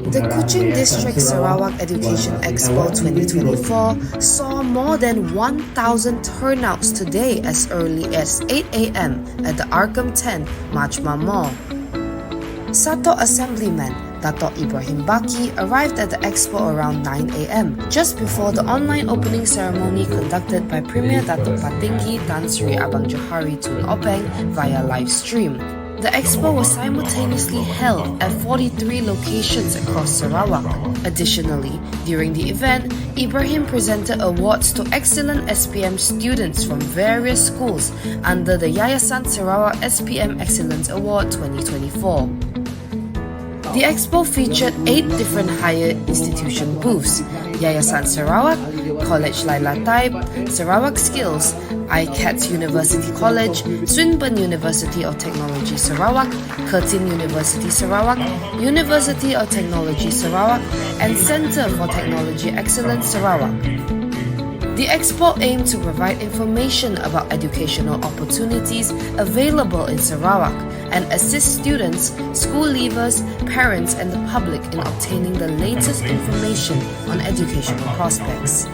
The Kuching District Sarawak Education Expo 2024 saw more than 1,000 turnouts today as early as 8 a.m. at the Arcum Tent, Majma Mall. Satok assemblyman Datuk Ibrahim Baki arrived at the expo around 9 a.m. just before the online opening ceremony conducted by Premier Datuk Patinggi Tan Sri Abang Johari to Openg via live stream. The expo was simultaneously held at 43 locations across Sarawak. Additionally, during the event, Ibrahim presented awards to excellent SPM students from various schools under the Yayasan Sarawak SPM Excellence Award 2024. The expo featured 8 different higher institution booths: Yayasan Sarawak, Kolej Laila Taib, Sarawak Skills, ICATS University College, Swinburne University of Technology Sarawak, Curtin University Sarawak, University of Technology Sarawak, and Centre for Technology Excellence Sarawak. The expo aimed to provide information about educational opportunities available in Sarawak and assist students, school leavers, parents and the public in obtaining the latest information on educational prospects.